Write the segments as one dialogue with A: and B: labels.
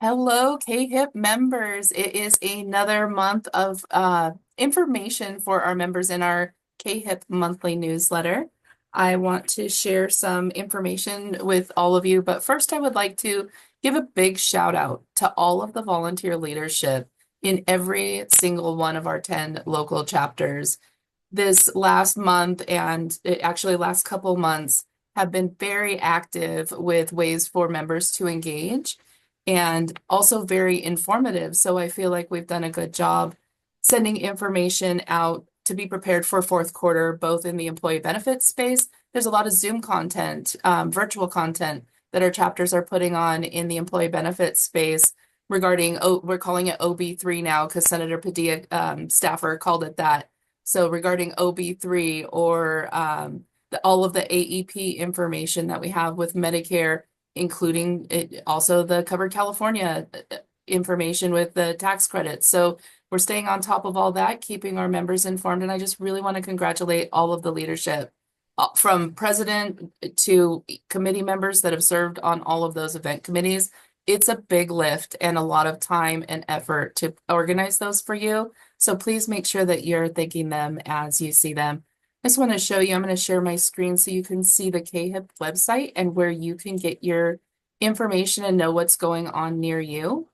A: Hello, CAHIP members. It is another month of information for our members in our CAHIP monthly newsletter. I want to share some information with all of you, but first I would like to give a big shout out to all of the volunteer leadership in every single one of our 10 local chapters. This last month and actually last couple months have been very active with ways for members to engage and also very informative. So I feel like we've done a good job sending information out to be prepared for fourth quarter, both in the employee benefits space. There's a lot of Zoom content, virtual content that our chapters are putting on in the employee benefits space regarding, we're calling it OB3 now because Senator Padilla staffer called it that. So regarding OB3 or all of the AEP information that we have with Medicare, including also the Covered California information with the tax credits. So we're staying on top of all that, keeping our members informed. And I just really want to congratulate all of the leadership from president to committee members that have served on all of those event committees. It's a big lift and a lot of time and effort to organize those for you. So please make sure that you're thanking them as you see them. I just want to show you, I'm going to share my screen so you can see the CAHIP website and where you can get your information and know what's going on near you.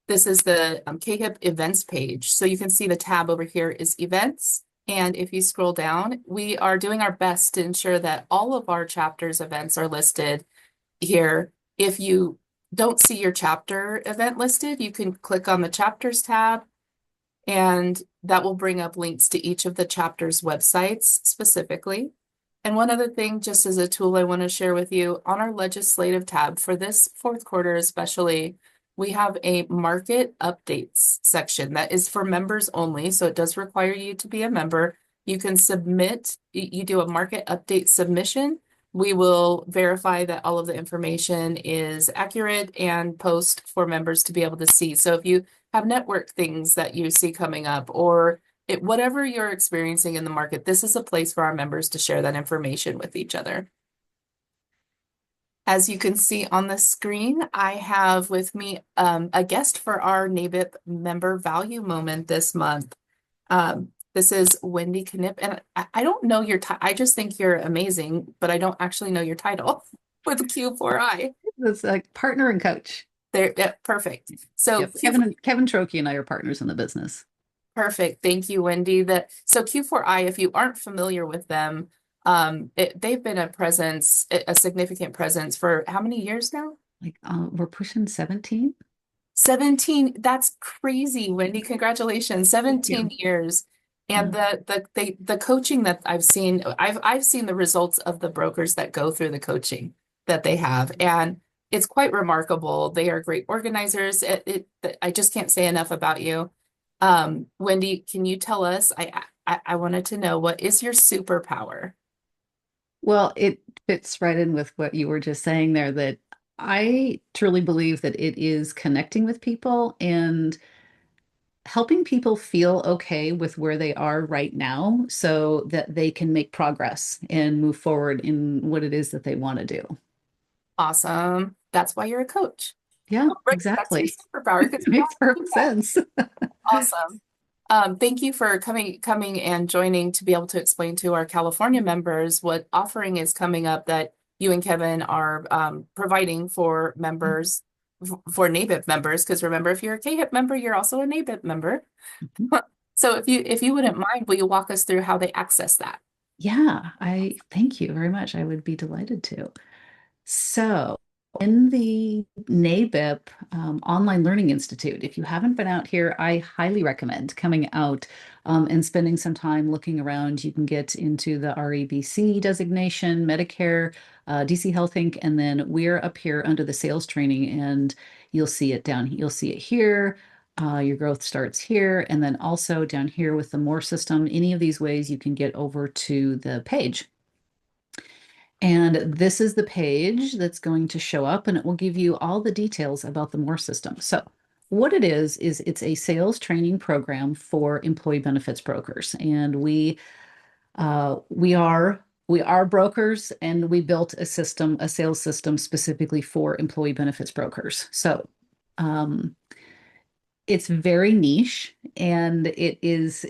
A: This is the CAHIP events page. So you can see the tab over here is events. And if you scroll down, we are doing our best to ensure that all of our chapters events are listed here. If you don't see your chapter event listed, you can click on the chapters tab and that will bring up links to each of the chapters websites specifically. And one other thing, just as a tool I want to share with you, on our legislative tab for this fourth quarter especially, we have a market updates section that is for members only. So it does require you to be a member. You can submit, you do a market update submission. We will verify that all of the information is accurate and post for members to be able to see. So if you have network things that you see coming up or whatever you're experiencing in the market, this is a place for our members to share that information with each other. As you can see on the screen, I have with me a guest for our NABIP member value moment this month. This is Wendy Knipp, and I don't know your title. I just think you're amazing, but I don't actually know your title with Q4I.
B: It's like partner and coach.
A: There, yeah, perfect. So
B: Yep. Kevin Trokey and I are partners in the business.
A: perfect. Thank you, Wendy. So Q4I, if you aren't familiar with them, they've been a significant presence for how many years now?
B: Like we're pushing 17.
A: 17. That's crazy, Wendy. Congratulations.
B: Thank you.
A: 17 years. And
B: Yeah.
A: the coaching that I've seen the results of the brokers that go through the coaching that they have. And it's quite remarkable. They are great organizers. I just can't say enough about you. Wendy, can you tell us, I wanted to know, what is your superpower?
B: Well, it fits right in with what you were just saying there, that I truly believe that it is connecting with people and helping people feel okay with where they are right now so that they can make progress and move forward in what it is that they want to do.
A: Awesome. That's why you're a coach.
B: Yeah,
A: Right. That's your
B: exactly.
A: superpower because
B: It
A: we
B: makes
A: all do
B: perfect
A: that.
B: sense.
A: Awesome. Thank you for coming and joining to be able to explain to our California members what offering is coming up that you and Kevin are providing for members, for NABIP members. Because remember, if you're a CAHIP member, you're also a NABIP member. So if you wouldn't mind, will you walk us through how they access that?
B: Yeah, I thank you very much. I would be delighted to. So, in the NABIP Online Learning Institute, if you haven't been out here, I highly recommend coming out and spending some time looking around. You can get into the RABC designation, Medicare, DC Health Inc., and then we're up here under the sales training, and you'll see it down. You'll see it here. Your growth starts here, and then also down here with the more system. Any of these ways you can get over to the page. And this is the page that's going to show up, and it will give you all the details about the more system. So what it is it's a sales training program for employee benefits brokers. And we are brokers, and we built a sales system specifically for employee benefits brokers. So It's very niche, and it's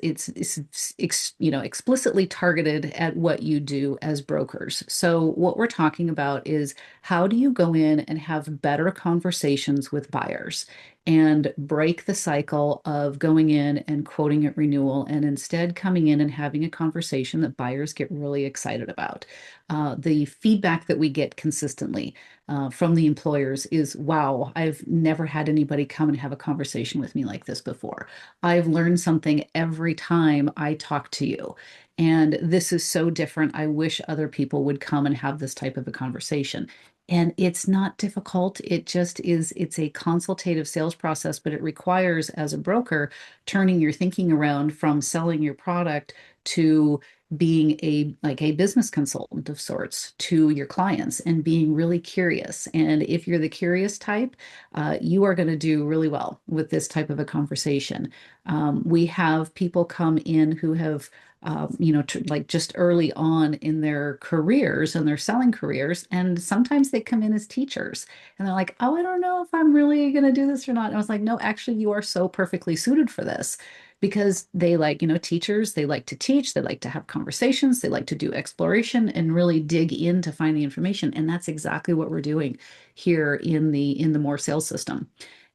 B: explicitly targeted at what you do as brokers. So what we're talking about is, how do you go in and have better conversations with buyers and break the cycle of going in and quoting at renewal, and instead coming in and having a conversation that buyers get really excited about. The feedback that we get consistently from the employers is, wow, I've never had anybody come and have a conversation with me like this before. I've learned something every time I talk to you. And this is so different. I wish other people would come and have this type of a conversation. And it's not difficult. It just is, it's a consultative sales process, but it requires, as a broker, turning your thinking around from selling your product to being a business consultant of sorts to your clients and being really curious. And if you're the curious type, you are going to do really well with this type of a conversation. We have people come in who have like just early on in their careers and their selling careers. And sometimes they come in as teachers and they're like, oh, I don't know if I'm really going to do this or not. And I was like, no, actually, you are so perfectly suited for this, because they like, teachers, they like to teach, they like to have conversations, they like to do exploration and really dig in to find the information. And that's exactly what we're doing here in the more sales system.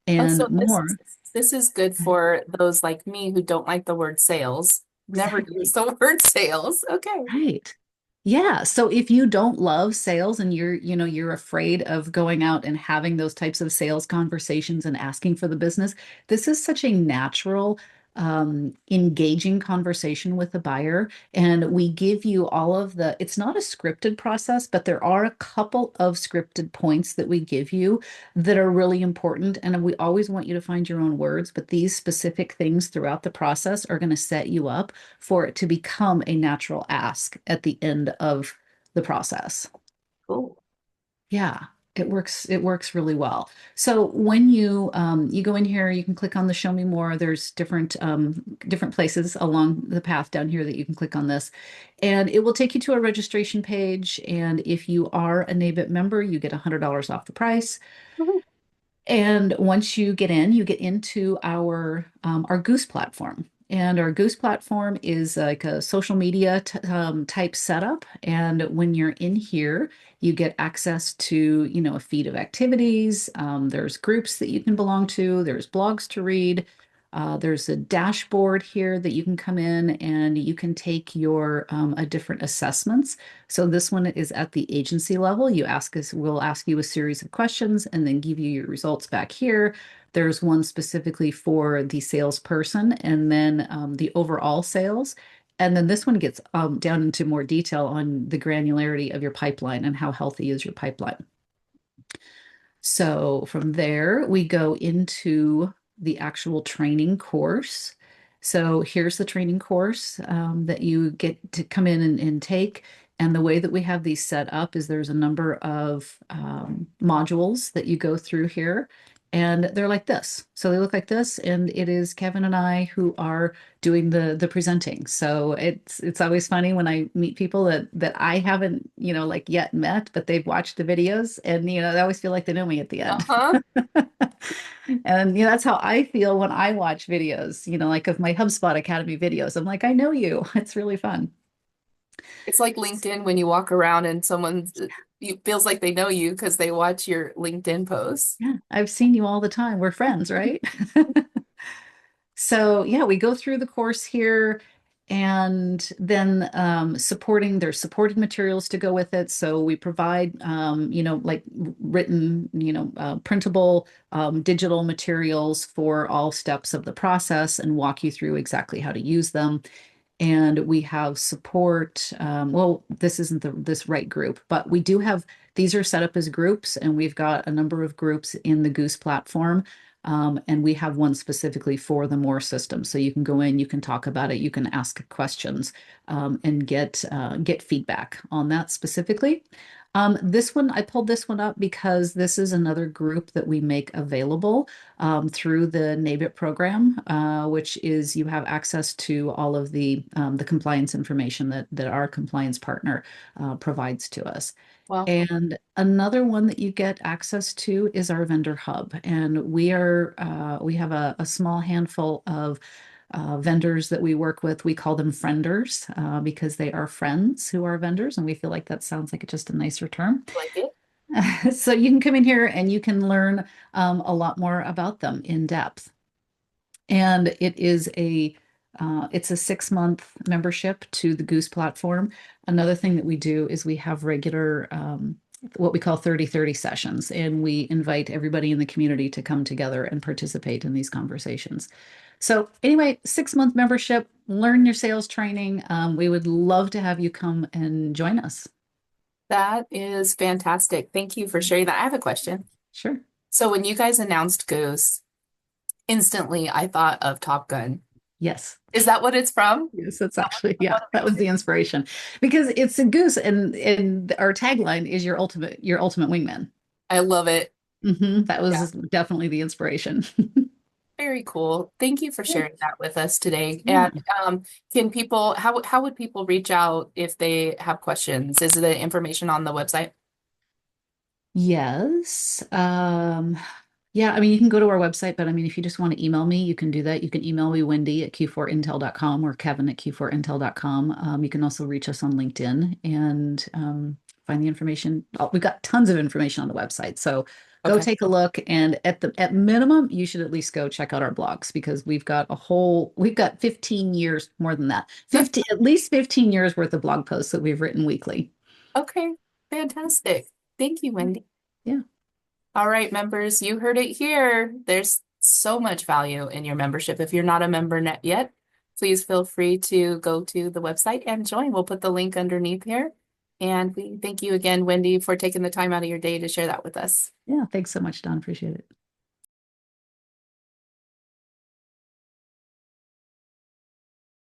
A: Oh,
B: And
A: so
B: more.
A: this is good for those like me who don't like the word sales. Never use
B: Exactly.
A: the word sales. Okay.
B: Right. Yeah. So if you don't love sales and you're afraid of going out and having those types of sales conversations and asking for the business, this is such a natural, engaging conversation with the buyer. And we give you all of it's not a scripted process, but there are a couple of scripted points that we give you that are really important. And we always want you to find your own words, but these specific things throughout the process are going to set you up for it to become a natural ask at the end of the process.
A: Cool.
B: Yeah, it works really well. So when you go in here, you can click on the show me more. There's different places along the path down here that you can click on this, and it will take you to a registration page. And if you are a NABIP member, you get $100 off the price.
A: Mhm.
B: And once you get in, you get into our Goose platform. And our Goose platform is like a social media type setup. And when you're in here, you get access to, a feed of activities. There's groups that you can belong to. There's blogs to read. There's a dashboard here that you can come in and you can take your different assessments. So this one is at the agency level. We'll ask you a series of questions and then give you your results back here. There's one specifically for the salesperson, and then the overall sales. And then this one gets down into more detail on the granularity of your pipeline and how healthy is your pipeline. So from there, we go into the actual training course. So here's the training course that you get to come in and take. And the way that we have these set up is there's a number of modules that you go through here. And they're like this. So they look like this, and it is Kevin and I who are doing the presenting. So it's always funny when I meet people that I haven't, like yet met, but they've watched the videos, and they always feel like they know me at the end.
A: Uh-huh.
B: And that's how I feel when I watch videos, like of my HubSpot Academy videos. I'm like, I know you. It's really fun.
A: It's like LinkedIn when you walk around and someone feels like they know you because they watch your LinkedIn posts.
B: Yeah, I've seen you all the time. We're friends, right? So yeah, we go through the course here, and then there's supporting materials to go with it. So we provide, like written, printable, digital materials for all steps of the process and walk you through exactly how to use them. And we have support. Well, this isn't this right group, but we do have, these are set up as groups, and we've got a number of groups in the Goose platform. And we have one specifically for the More system. So you can go in, you can talk about it, you can ask questions, and get feedback on that specifically. This one, I pulled this one up because this is another group that we make available through the NABIP program, which is you have access to all of the compliance information that our compliance partner provides to us.
A: Well,
B: And another one that you get access to is our vendor hub. And we have a small handful of vendors that we work with. We call them frienders because they are friends who are vendors. And we feel like that sounds like just a nicer term.
A: like it.
B: So you can come in here and you can learn a lot more about them in depth. And it's a 6 month membership to the Goose platform. Another thing that we do is we have regular what we call 30/30 sessions, and we invite everybody in the community to come together and participate in these conversations. So anyway, 6 month membership, learn your sales training. We would love to have you come and join us.
A: That is fantastic. Thank you for sharing that. I have a question.
B: Sure.
A: So when you guys announced Goose, instantly I thought of Top Gun.
B: Yes.
A: Is that what it's from?
B: Yes, that's actually, yeah, that was the inspiration because it's a goose and our tagline is your ultimate wingman.
A: I love it.
B: That
A: Yeah,
B: was definitely the inspiration.
A: very cool. Thank you for
B: Yeah.
A: sharing that with us today.
B: Yeah.
A: And can people, how would people reach out if they have questions? Is the information on the website?
B: Yes. Yeah, I mean, you can go to our website, but I mean, if you just want to email me, you can do that. You can email me, Wendy at q4intel.com or Kevin at q4intel.com. You can also reach us on LinkedIn and find the information. Oh, we've got tons of information on the website. So go
A: Okay.
B: take a look. And at minimum, you should at least go check out our blogs because we've got 15 years, more than that, 15, at least 15 years worth of blog posts that we've written weekly.
A: Okay. Fantastic. Thank you, Wendy.
B: Yeah.
A: All right, members, you heard it here. There's so much value in your membership. If you're not a member net yet, please feel free to go to the website and join. We'll put the link underneath here. And we thank you again, Wendy, for taking the time out of your day to share that with us.
B: Yeah. Thanks so much, Don. Appreciate it.